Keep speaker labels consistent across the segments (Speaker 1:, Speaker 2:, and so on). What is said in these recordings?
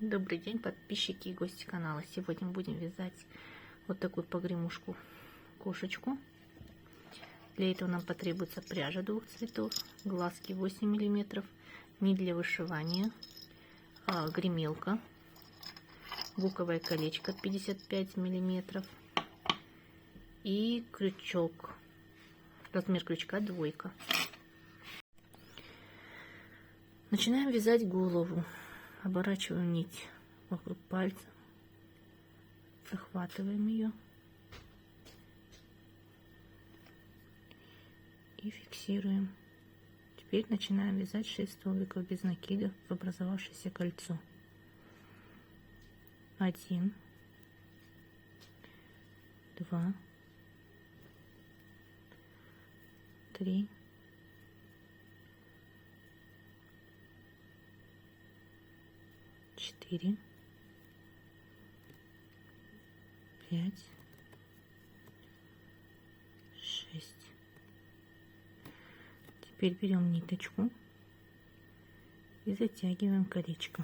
Speaker 1: Добрый день, подписчики и гости канала. Сегодня будем вязать вот такую погремушку кошечку. Для этого нам потребуется пряжа двух цветов, глазки 8 мм, нить для вышивания, гремелка, буковое колечко 55 мм и крючок. Размер крючка 2. Начинаем вязать голову. Оборачиваем нить вокруг пальца, захватываем ее и фиксируем. Теперь начинаем вязать 6 столбиков без накида в образовавшееся кольцо. 1, 2, 3, 4, 5, 6. Теперь берем ниточку и затягиваем колечко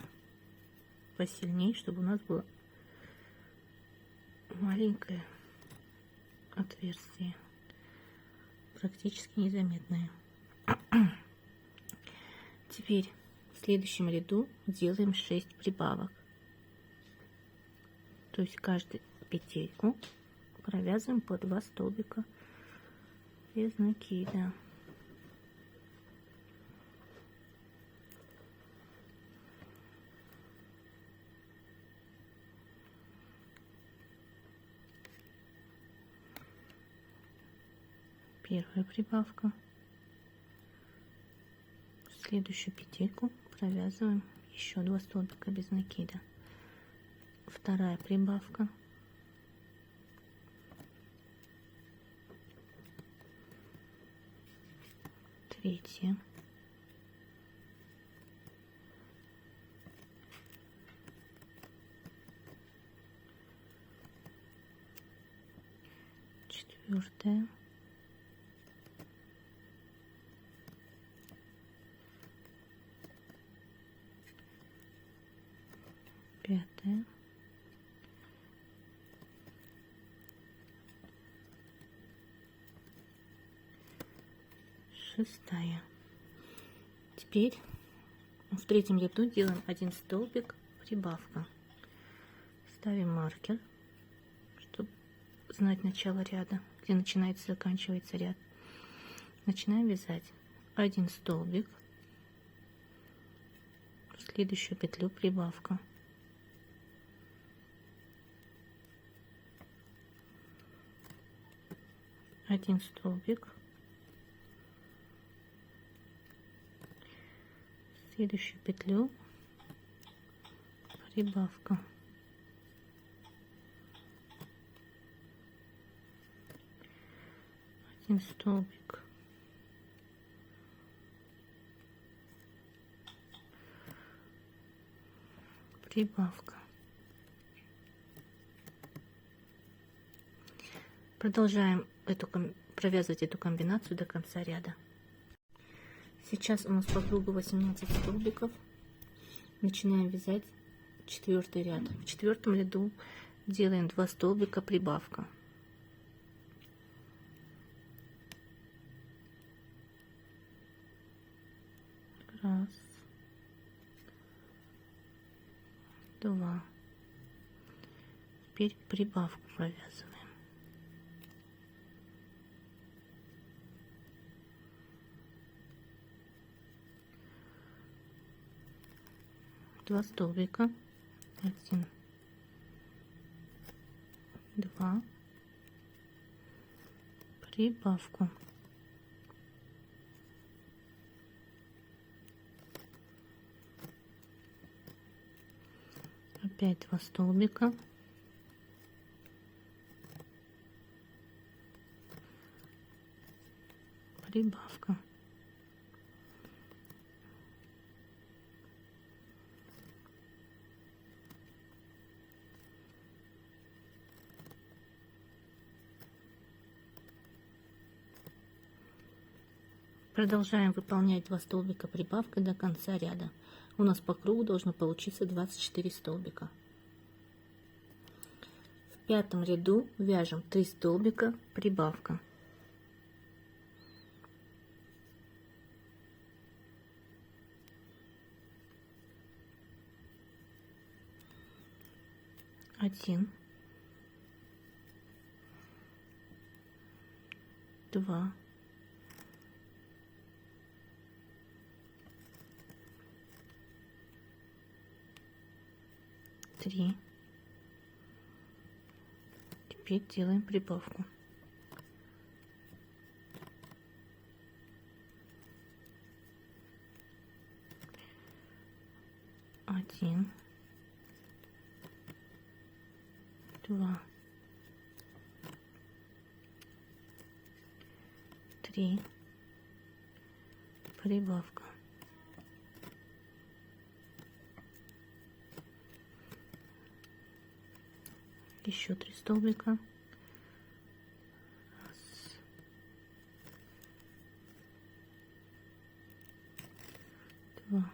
Speaker 1: посильнее, чтобы у нас было маленькое отверстие, практически незаметное. Теперь в следующем ряду делаем 6 прибавок, то есть каждую петельку провязываем по 2 столбика без накида. Первая прибавка. В следующую петельку провязываем еще 2 столбика без накида. Вторая прибавка. Третья. Четвертая. Пятая. Шестая. Теперь в третьем ряду делаем 1 столбик прибавка. Ставим маркер, чтобы знать начало ряда, где начинается и заканчивается ряд. Начинаем вязать 1 столбик, в следующую петлю прибавка. 1 столбик, в следующую петлю прибавка. 1 столбик, прибавка. Продолжаем провязывать эту комбинацию до конца ряда. Сейчас у нас по кругу 18 столбиков. Начинаем вязать 4-й ряд. В 4-м ряду делаем 2 столбика прибавка. Раз, два. Теперь прибавку провязываем. 2 столбика, 1, 2, прибавку. Опять 2 столбика, прибавка. Продолжаем выполнять 2 столбика прибавкой до конца ряда. У нас по кругу должно получиться 24 столбика. В 5-м ряду вяжем 3 столбика прибавка. Один, 2, 3. Теперь делаем прибавку. Один, 2, 3. Прибавка. Еще 3 столбика. Раз, два,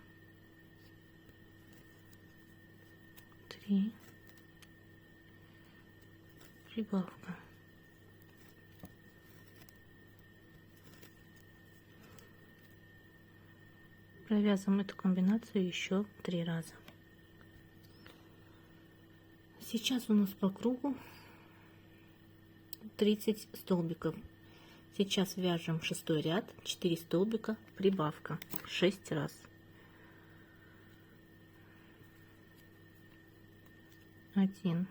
Speaker 1: 3. Прибавка. Провязываем эту комбинацию еще 3 раза. Сейчас у нас по кругу 30 столбиков. Сейчас вяжем 6-й ряд, 4 столбика, прибавка 6 раз. 1,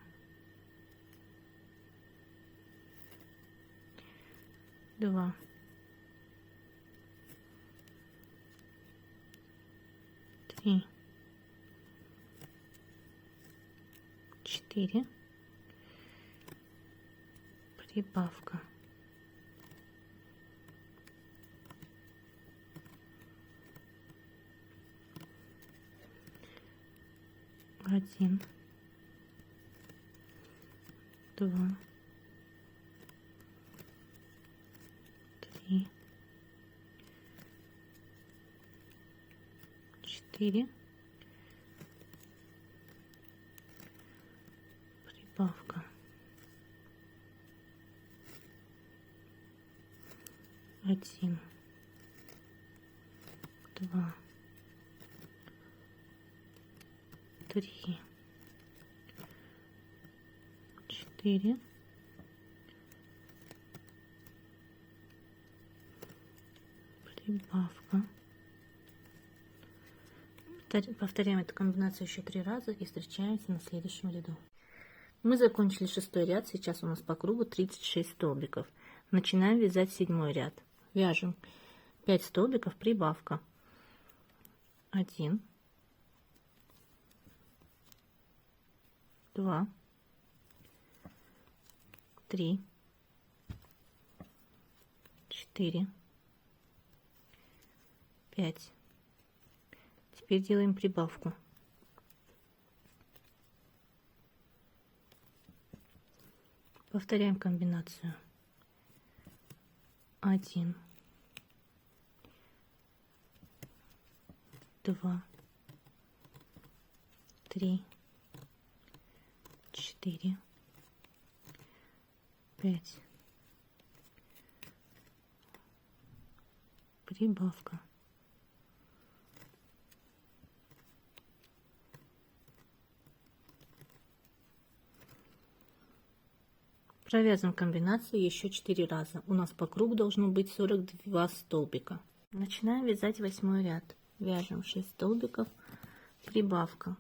Speaker 1: 2, 3, 4, прибавка. Один, 2, 3, 4, прибавка. 1, 2, 3, 4, прибавка. Повторяем эту комбинацию еще 3 раза и встречаемся на следующем ряду. Мы закончили 6-й ряд, сейчас у нас по кругу 36 столбиков. Начинаем вязать 7-й ряд. Вяжем 5 столбиков, прибавка. 1, 2, 3, 4, 5. Теперь делаем прибавку. Повторяем комбинацию. 1, 2, 3, 4, 5. Прибавка. Провязываем комбинацию еще 4 раза. У нас по кругу должно быть 42 столбика. Начинаем вязать 8-й ряд. Вяжем 6 столбиков, прибавка.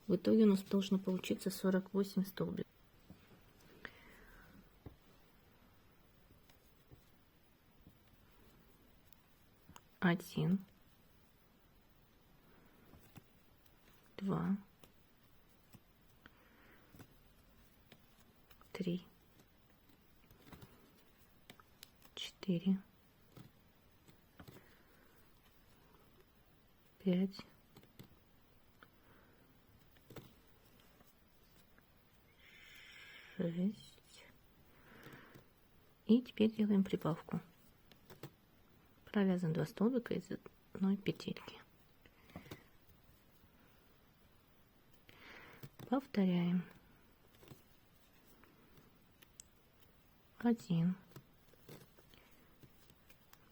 Speaker 1: В итоге у нас должно получиться 48 столбиков. 1, 2, 3, 4, 5, 6. И теперь делаем прибавку. Провязываем 2 столбика из одной петельки. Повторяем. 1,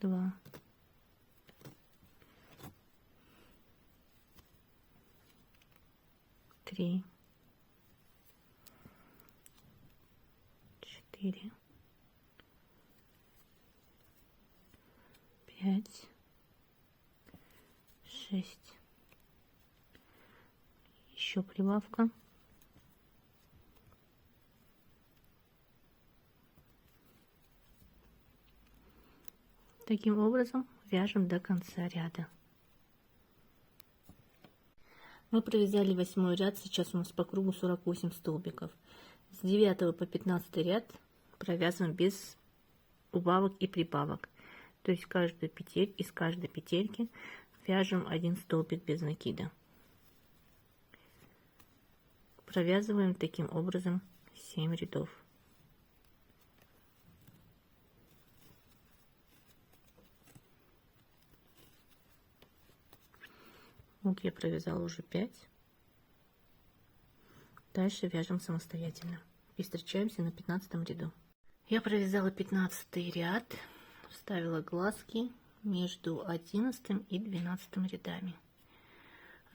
Speaker 1: 2, 3, 4, 5, 6. Еще прибавка. Таким образом вяжем до конца ряда. Мы провязали 8 ряд, сейчас у нас по кругу 48 столбиков. С 9 по 15 ряд провязываем без убавок и прибавок. То есть из каждой петельки вяжем 1 столбик без накида. Провязываем таким образом 7 рядов. Вот я провязала уже 5. Дальше вяжем самостоятельно. И встречаемся на 15 ряду. Я провязала 15 ряд, вставила глазки между 11 и 12 рядами.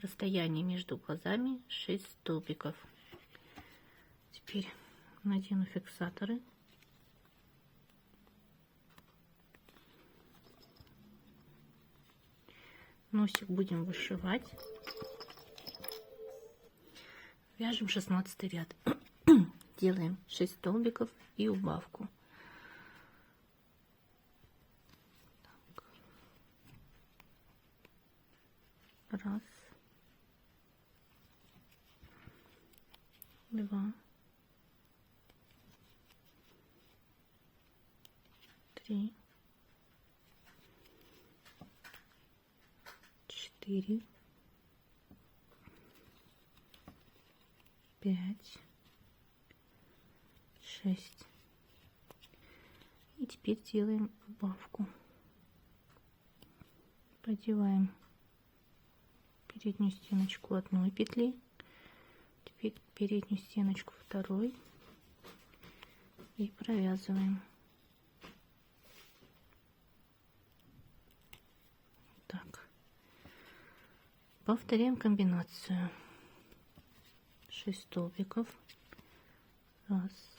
Speaker 1: Расстояние между глазами 6 столбиков. Теперь надену фиксаторы. Носик будем вышивать. Вяжем 16 ряд. Делаем 6 столбиков и убавку. Так. Раз, два, три, 4, 5, 6. И теперь делаем убавку. Продеваем переднюю стеночку одной петли, теперь переднюю стеночку второй и провязываем. Так. Повторяем комбинацию. 6 столбиков. Раз,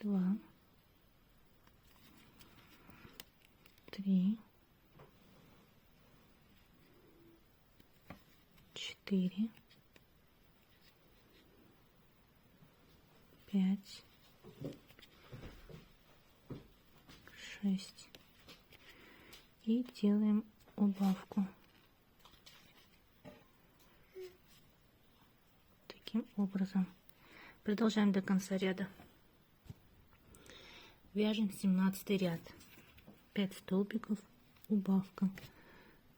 Speaker 1: два, три, 4, 5, 6. И делаем убавку. Таким образом. Продолжаем до конца ряда. Вяжем 17 ряд. 5 столбиков, убавка.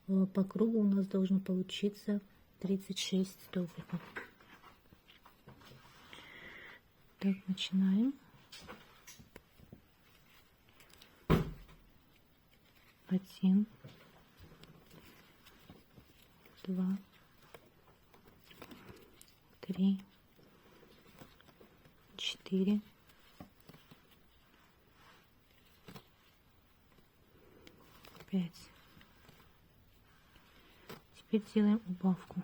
Speaker 1: По кругу у нас должно получиться 36 столбиков. Так, начинаем. 1, 2, 3, 4, 5. Теперь делаем убавку.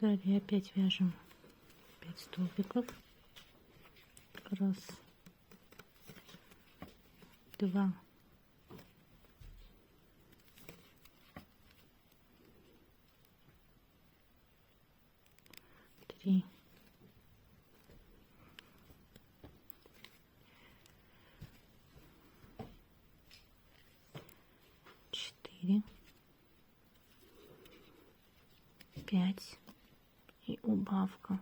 Speaker 1: Далее опять вяжем 5 столбиков. Раз, два, три, 4, 5 и убавка.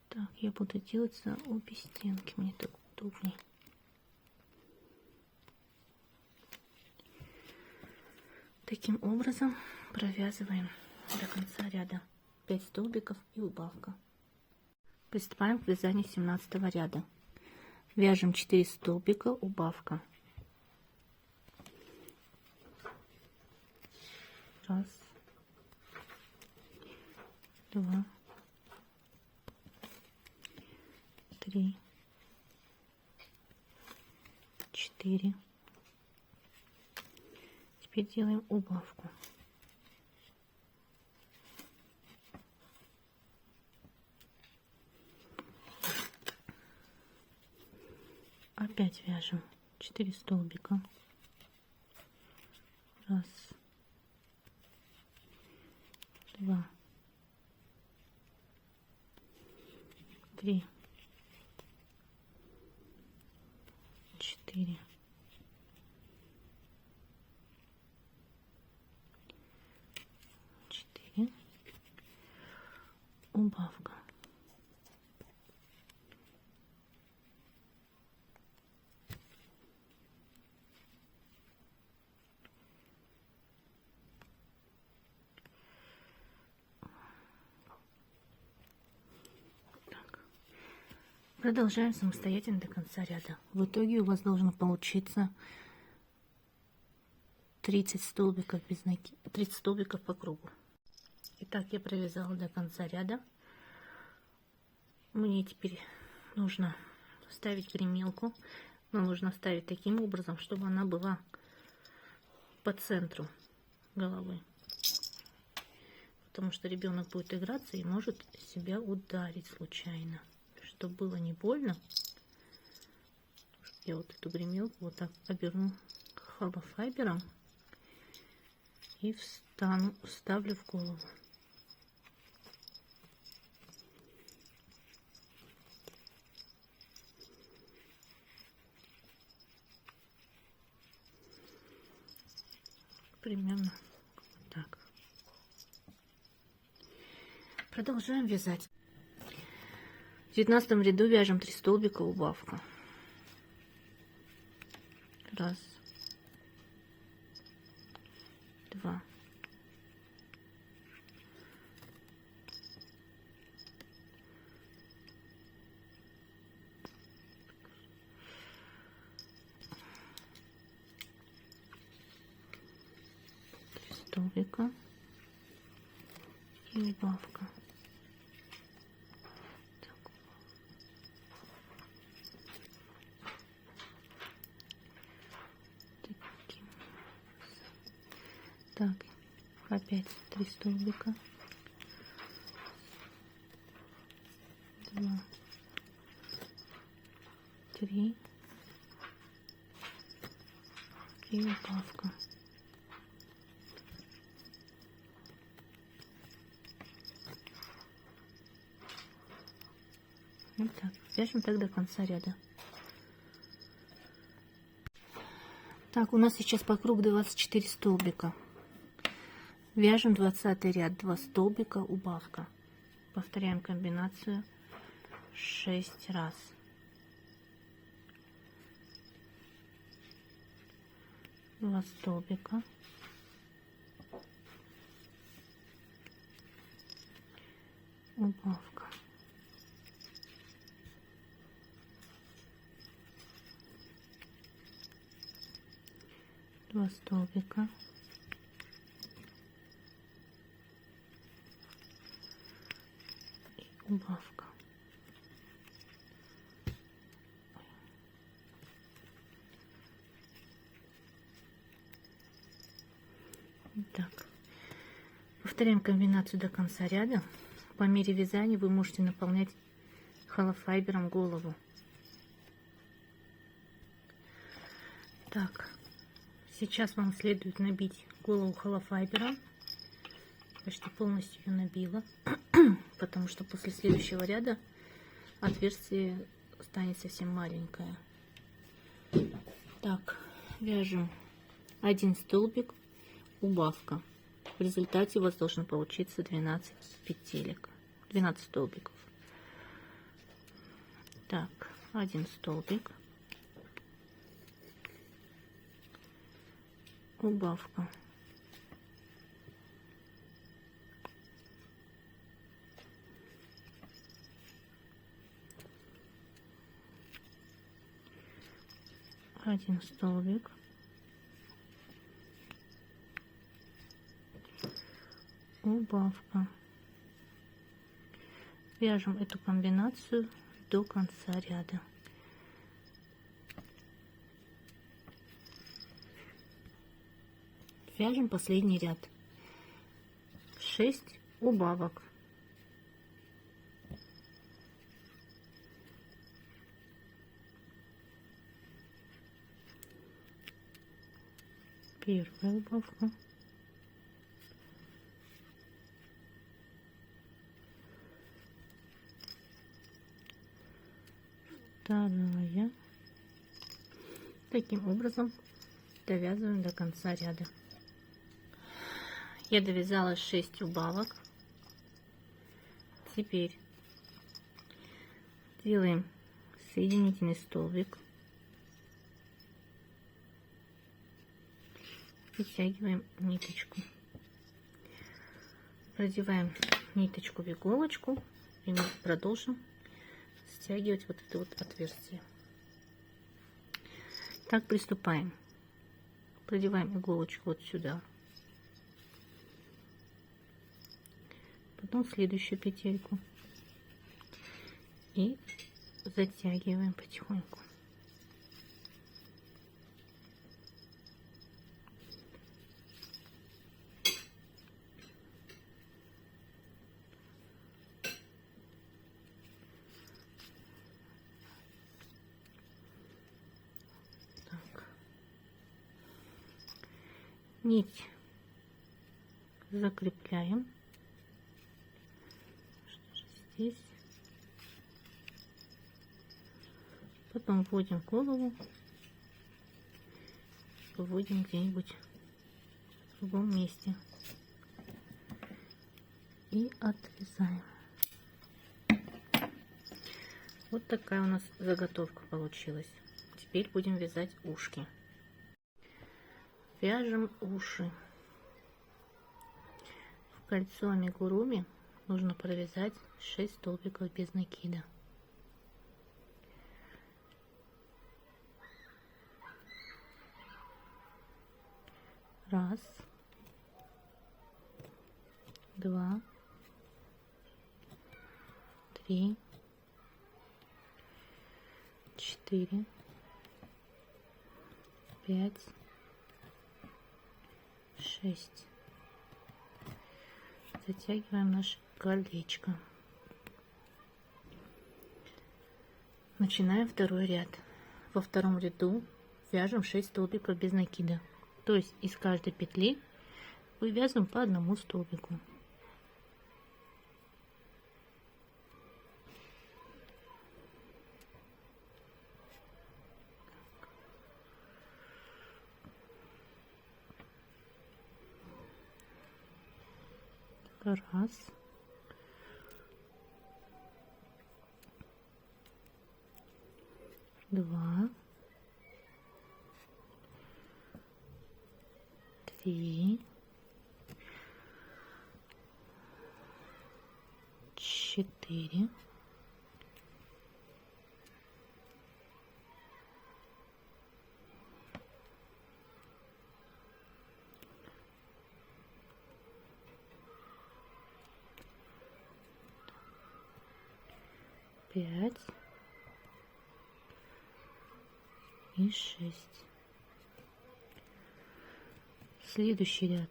Speaker 1: Так, я буду делать за обе стенки, мне так удобнее. Таким образом провязываем до конца ряда 5 столбиков и убавка. Приступаем к вязанию 17 ряда. Вяжем 4 столбика, убавка. Раз, два, три, 4. Теперь делаем убавку. Опять вяжем 4 столбика. Раз, два, три, 4. Убавка. Так. Продолжаем самостоятельно до конца ряда. В итоге у вас должно получиться 30 столбиков без накида, 30 столбиков по кругу. Итак, я провязала до конца ряда. Мне теперь нужно вставить гремелку, но нужно вставить таким образом, чтобы она была по центру головы, потому что ребенок будет играться и может себя ударить случайно. Чтобы было не больно, я вот эту гремелку вот так оберну холофайбером и вставлю в голову. Примерно вот так. Продолжаем вязать. В 19 ряду вяжем 3 столбика, убавка. Раз, два, столбика и убавка. Так, опять 3 столбика, 2, 3 и убавка. Вот так. Вяжем так до конца ряда. Так, у нас сейчас по кругу 24 столбика. Вяжем 20 ряд, 2 столбика, убавка. Повторяем комбинацию 6 раз. Два столбика, убавка. Два столбика, и убавка. Так, повторяем комбинацию до конца ряда. По мере вязания вы можете наполнять холофайбером голову. Так, сейчас вам следует набить голову холофайбером. Почти полностью ее набила, потому что после следующего ряда отверстие станет совсем маленькое. Так, вяжем 1 столбик, убавка. В результате у вас должно получиться 12 петелек, 12 столбиков. Так, 1 столбик, убавка, один столбик, убавка. Вяжем эту комбинацию до конца ряда. Вяжем последний ряд. 6 убавок. Первая убавка. Вторая. Таким образом довязываем до конца ряда. Я довязала 6 убавок. Теперь делаем соединительный столбик, вытягиваем ниточку, продеваем ниточку в иголочку, и мы продолжим стягивать вот это вот отверстие. Так, приступаем. Продеваем иголочку вот сюда, потом следующую петельку и затягиваем потихоньку. Так. Нить закрепляем. Здесь. Потом вводим голову, вводим где-нибудь в другом месте и отрезаем. Вот такая у нас заготовка получилась. Теперь будем вязать ушки. Вяжем уши. В кольцо амигуруми нужно провязать 6 столбиков без накида. Раз, два, три, 4, 5, 6. Затягиваем наше колечко. Начинаем второй ряд. Во втором ряду вяжем 6 столбиков без накида. То есть из каждой петли вывязываем по одному столбику. Раз, два, три, 4, 5 и 6. Следующий ряд.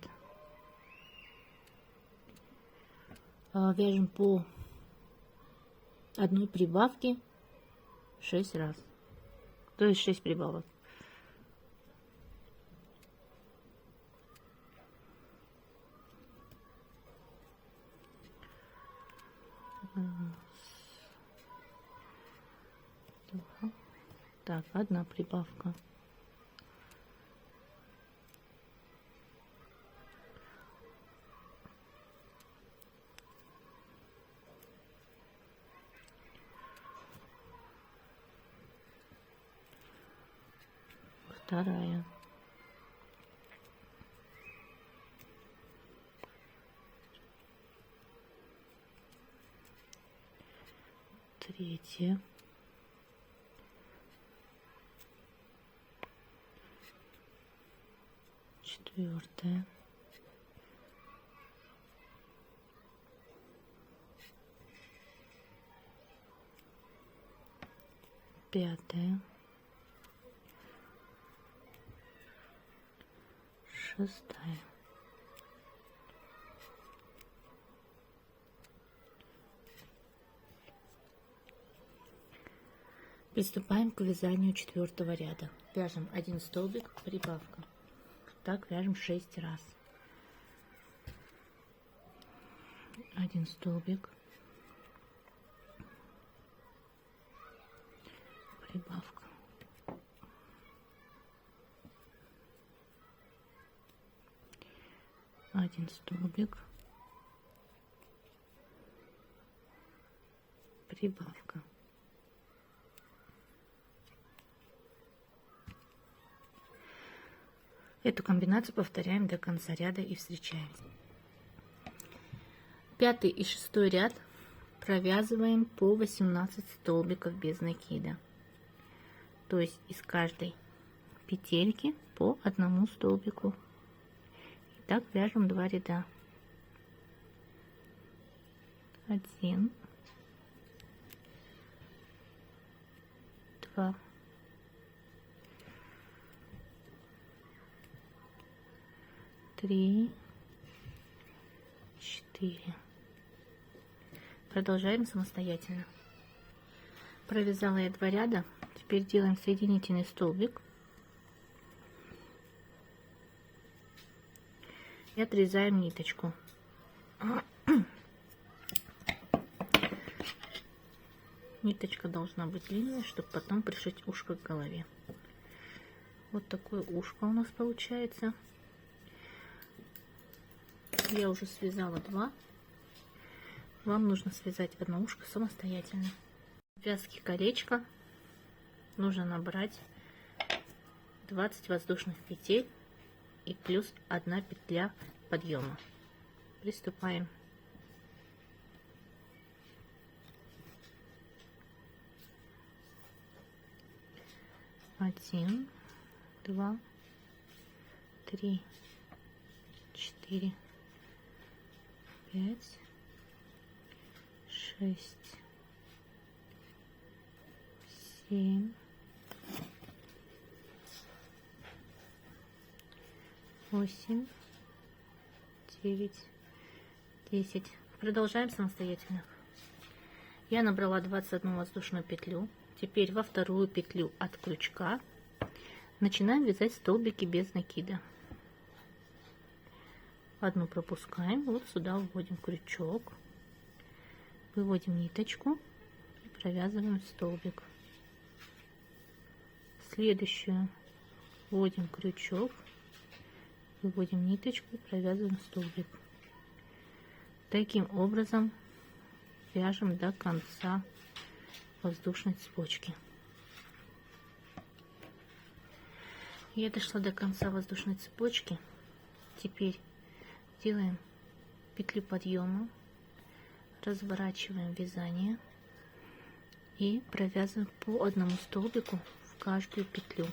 Speaker 1: Вяжем по одной прибавке 6 раз. То есть 6 прибавок. Два. Так, одна прибавка. вторая, третья, четвертая, пятая, шестая, приступаем к вязанию 4-го ряда. Вяжем 1 столбик, прибавка. Так вяжем 6 раз. 1 столбик, прибавка. 1 столбик, прибавка. Эту комбинацию повторяем до конца ряда и встречаемся. 5-й и 6-й ряд провязываем по 18 столбиков без накида. То есть из каждой петельки по 1 столбику. И так вяжем 2 ряда. 1, 2, 3, 4. Продолжаем самостоятельно. Провязала я 2 ряда. Теперь делаем соединительный столбик и отрезаем ниточку. Ниточка должна быть длинная, чтобы потом пришить ушко к голове. Вот такое ушко у нас получается. Я уже связала 2. Вам нужно связать одно ушко самостоятельно. В вязке колечко нужно набрать 20 воздушных петель и плюс 1 петля подъема. Приступаем. Один, 2, 3, 4, 5, 6, 7, 8, 9, 10. Продолжаем самостоятельно. Я набрала 21 воздушную петлю. Теперь во вторую петлю от крючка начинаем вязать столбики без накида. Одну пропускаем, вот сюда вводим крючок, выводим ниточку и провязываем столбик. Следующую вводим крючок, выводим ниточку и провязываем столбик. Таким образом вяжем до конца воздушной цепочки. Я дошла до конца воздушной цепочки. Теперь делаем петлю подъема, разворачиваем вязание и провязываем по 1 столбику в каждую петлю.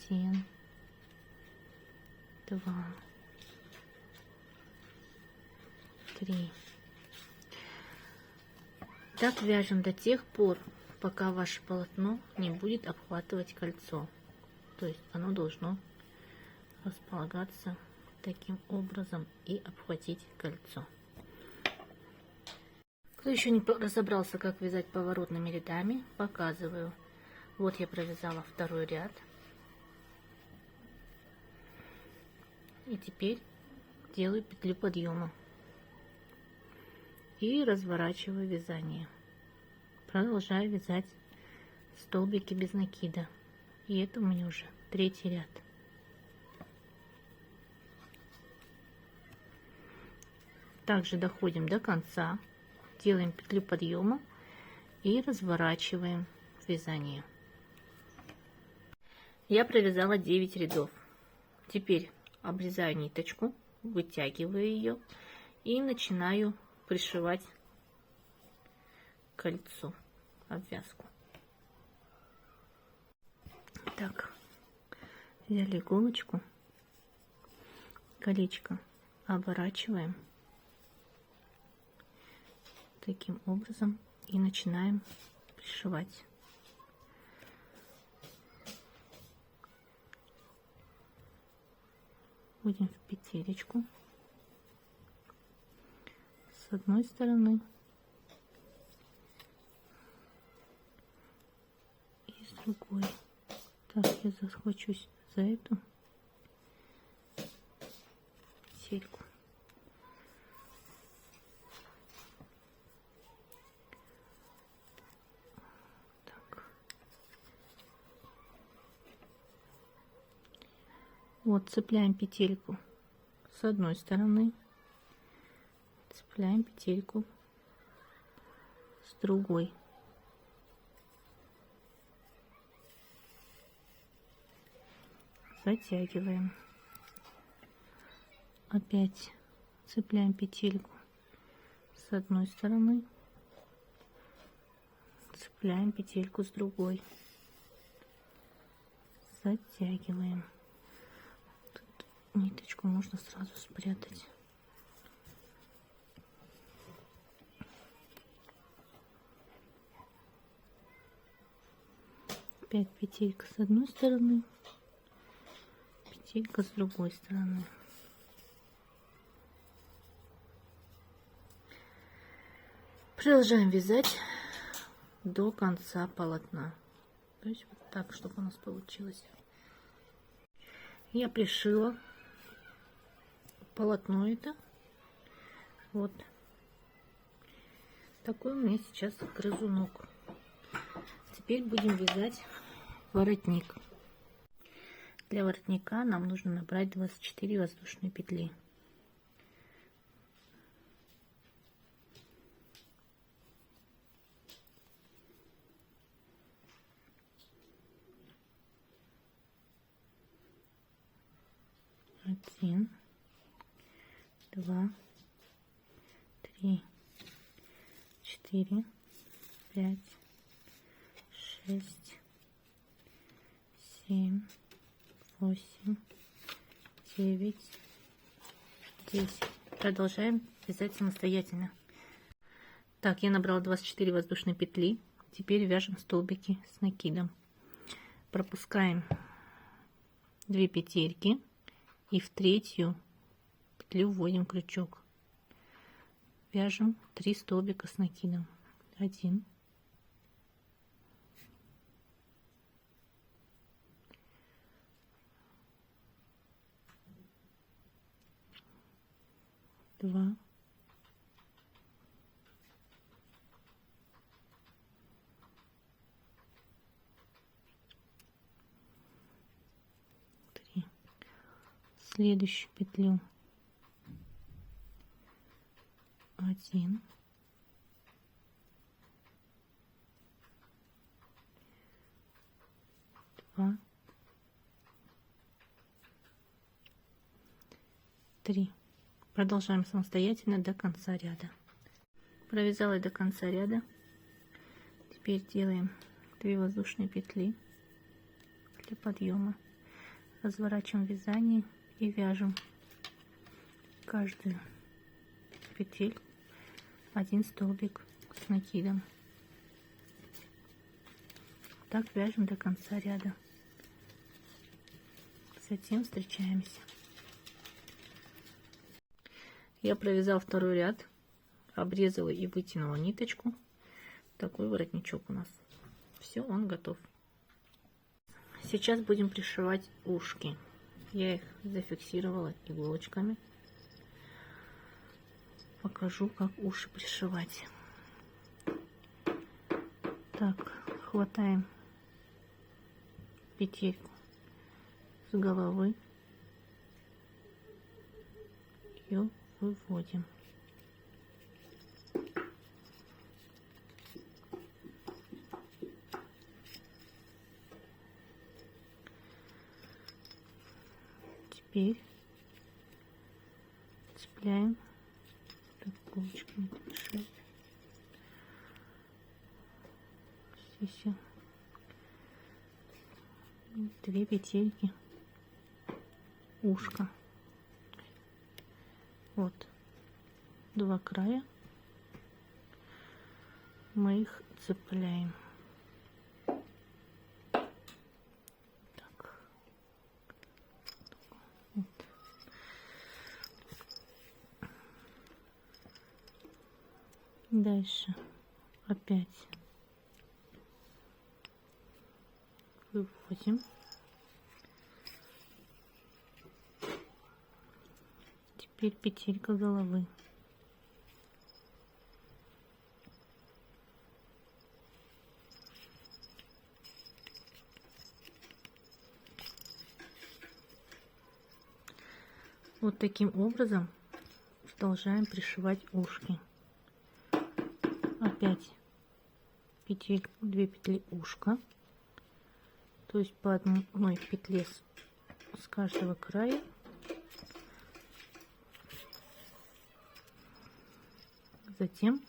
Speaker 1: Один, 2, 3. Так вяжем до тех пор, пока ваше полотно не будет обхватывать кольцо. То есть оно должно располагаться таким образом и обхватить кольцо. Кто еще не разобрался, как вязать поворотными рядами, показываю. Вот я провязала 2-й ряд. И теперь делаю петлю подъема и разворачиваю вязание. Продолжаю вязать столбики без накида. И это у меня уже 3-й ряд. Также доходим до конца, делаем петлю подъема и разворачиваем вязание. Я провязала 9 рядов. Теперь обрезаю ниточку, вытягиваю ее и начинаю пришивать кольцо, обвязку. Так, взяли иголочку, колечко оборачиваем таким образом и начинаем пришивать. Будем в петелечку с одной стороны и с другой. Так, я захвачусь за эту петельку. Так. Вот, цепляем петельку с одной стороны, цепляем петельку с другой. Затягиваем. Опять цепляем петельку с одной стороны, цепляем петельку с другой, затягиваем. Тут ниточку можно сразу спрятать. Опять петелька с одной стороны, петелька с другой стороны. Продолжаем вязать до конца полотна. То есть вот так, чтобы у нас получилось. Я пришила полотно это. Вот такой у меня сейчас грызунок. Теперь будем вязать воротник. Для воротника нам нужно набрать 24 воздушные петли. Один, два, три, 4, 5, 6, 7, 8, 9, 10. Продолжаем вязать самостоятельно. Так, я набрала 24 воздушные петли. Теперь вяжем столбики с накидом. Пропускаем 2 петельки и в третью петлю вводим крючок. Вяжем 3 столбика с накидом. 1, 2, 3. Следующую петлю 1, 2, 3. Продолжаем самостоятельно до конца ряда. Провязала до конца ряда. Теперь делаем 2 воздушные петли для подъема. Разворачиваем вязание и вяжем каждую петельку 1 столбик с накидом. Так вяжем до конца ряда. Затем встречаемся. Я провязала второй ряд, обрезала и вытянула ниточку. Такой воротничок у нас. Все, он готов. Сейчас будем пришивать ушки. Я их зафиксировала иголочками. Покажу, как уши пришивать. Так, хватаем петельку с головы, ее выводим. Теперь цепляем. Так, иголочками подшить. Здесь 2 петельки, ушко. Вот 2 края, мы их цепляем. Так. Вот. Дальше опять выводим. Теперь петелька головы. Вот таким образом продолжаем пришивать ушки. Опять петельку, 2 петли ушка, то есть по одной петле с каждого края. Затем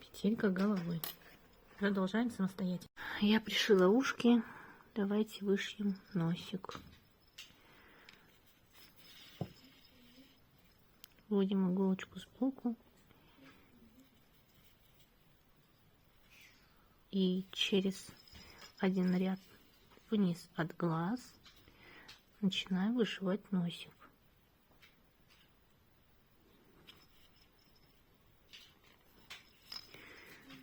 Speaker 1: петелька головы. Продолжаем самостоятельно. Я пришила ушки. Давайте вышьем носик. Вводим иголочку сбоку и через один ряд вниз от глаз начинаем вышивать носик.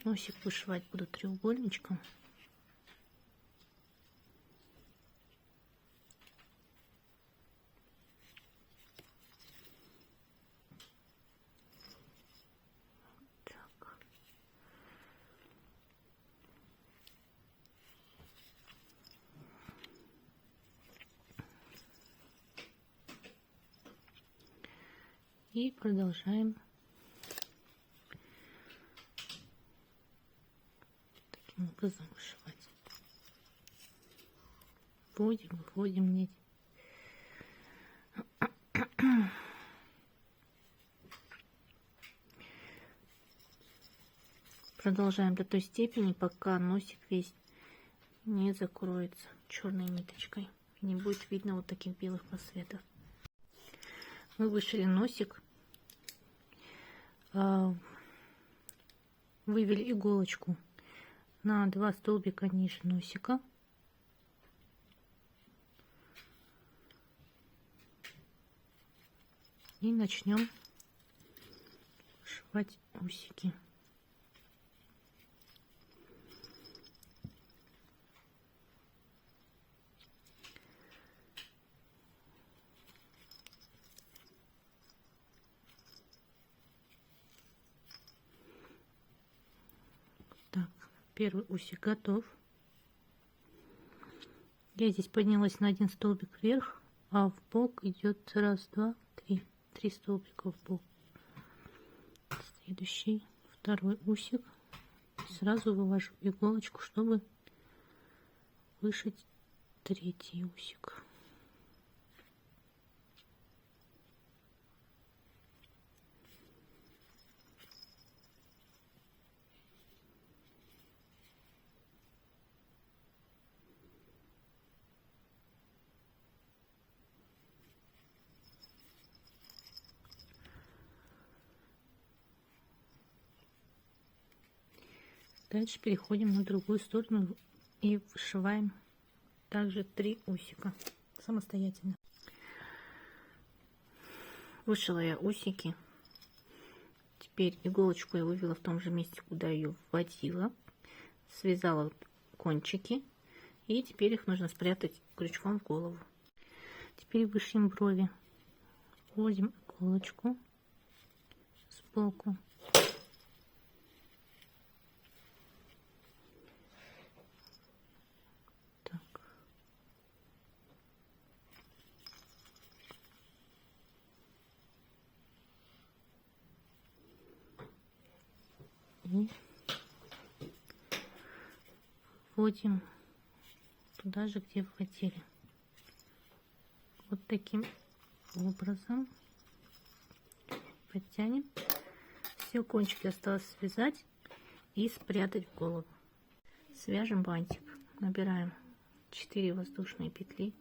Speaker 1: Носик вышивать буду треугольничком. Так. И продолжаем таким образом вышивать. Вводим нить. Продолжаем до той степени, пока носик весь не закроется черной ниточкой. Не будет видно вот таких белых просветов. Мы вышили носик, вывели иголочку на 2 столбика ниже носика. И начнем вышивать усики. Так, первый усик готов. Я здесь поднялась на 1 столбик вверх, а в бок идет раз, два, три столбика в бок. Следующий, второй усик. И сразу вывожу иголочку, чтобы вышить 3-й усик. Дальше переходим на другую сторону и вышиваем также 3 усика самостоятельно. Вышила я усики. Теперь иголочку я вывела в том же месте, куда ее вводила. Связала кончики. И теперь их нужно спрятать крючком в голову. Теперь вышьем брови. Вводим иголочку сбоку. И вводим туда же, где вводили. Вот таким образом подтянем. Все, кончики осталось связать и спрятать в голову. Свяжем бантик. Набираем 4 воздушные петли.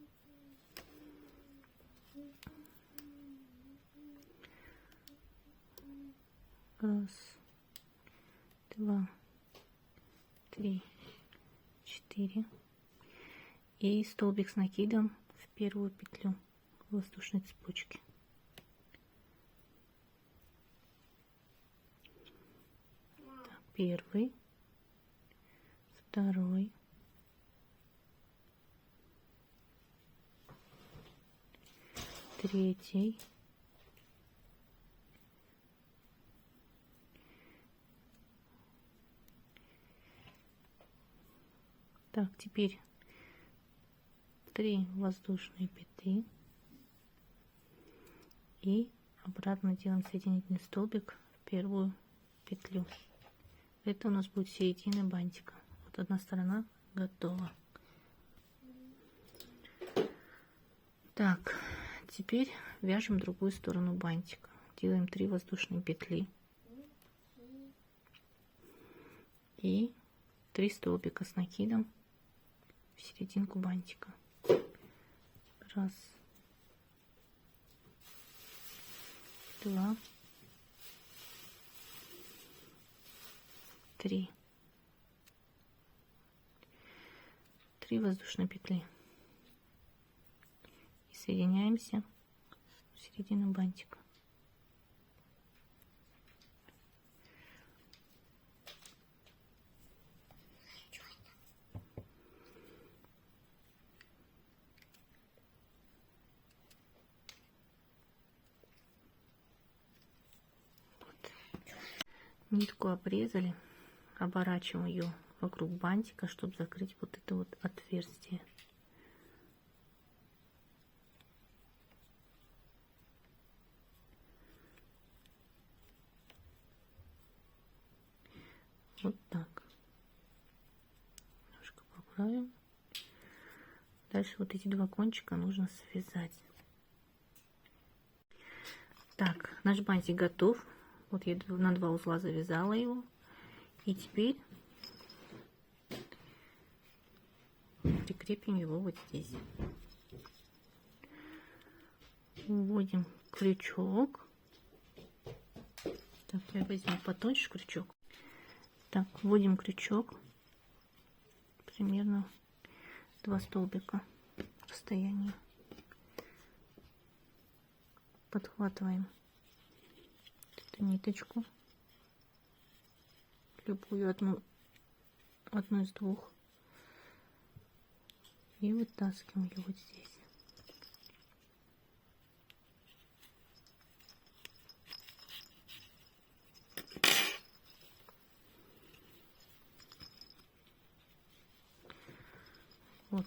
Speaker 1: Раз, два, три, 4. И столбик с накидом в первую петлю воздушной цепочки. Так, первый, второй, третий, так, теперь 3 воздушные петли и обратно делаем соединительный столбик в первую петлю. Это у нас будет середина бантика. Вот одна сторона готова. Так, теперь вяжем другую сторону бантика. Делаем 3 воздушные петли и 3 столбика с накидом в серединку бантика. Раз, два, 3. 3 воздушные петли. И соединяемся в середину бантика. Нитку обрезали, оборачиваем ее вокруг бантика, чтобы закрыть вот это вот отверстие. Вот так. Немножко поправим. Дальше вот эти 2 кончика нужно связать. Так, наш бантик готов. Вот я на 2 узла завязала его. И теперь прикрепим его вот здесь. Вводим крючок. Так, я возьму потоньше крючок. Так, вводим крючок. Примерно 2 столбика расстояния. Подхватываем эту ниточку, любую одну из 2, и вытаскиваем ее вот здесь. Вот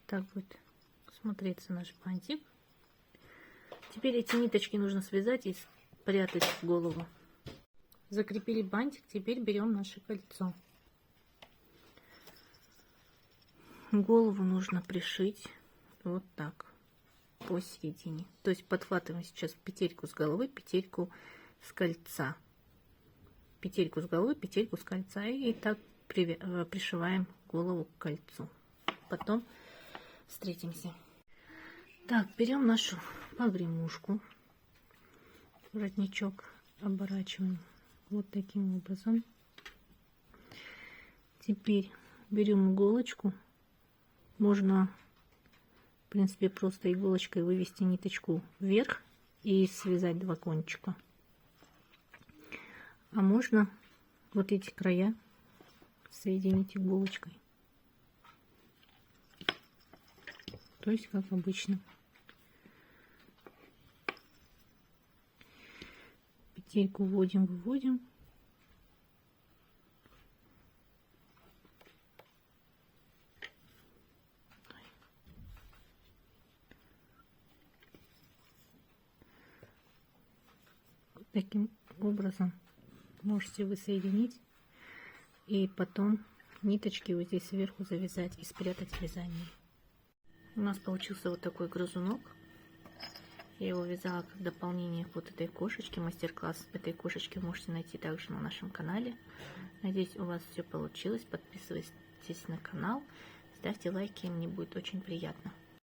Speaker 1: так будет смотреться наш бантик. Теперь эти ниточки нужно связать и спрятать в голову. Закрепили бантик, теперь берем наше кольцо. Голову нужно пришить вот так по середине. То есть подхватываем сейчас петельку с головы, петельку с кольца. Петельку с головы, петельку с кольца. И так пришиваем голову к кольцу. Потом встретимся. Так, берем нашу погремушку, воротничок оборачиваем вот таким образом. Теперь берем иголочку, можно, в принципе, просто иголочкой вывести ниточку вверх и связать 2 кончика. А можно вот эти края соединить иголочкой, то есть как обычно. Петельку вводим, выводим. Таким образом можете вы соединить и потом ниточки вот здесь сверху завязать и спрятать вязание. У нас получился вот такой грызунок. Я его вязала как дополнение к вот этой кошечке. Мастер-класс этой кошечки можете найти также на нашем канале. Надеюсь, у вас все получилось. Подписывайтесь на канал, ставьте лайки, мне будет очень приятно.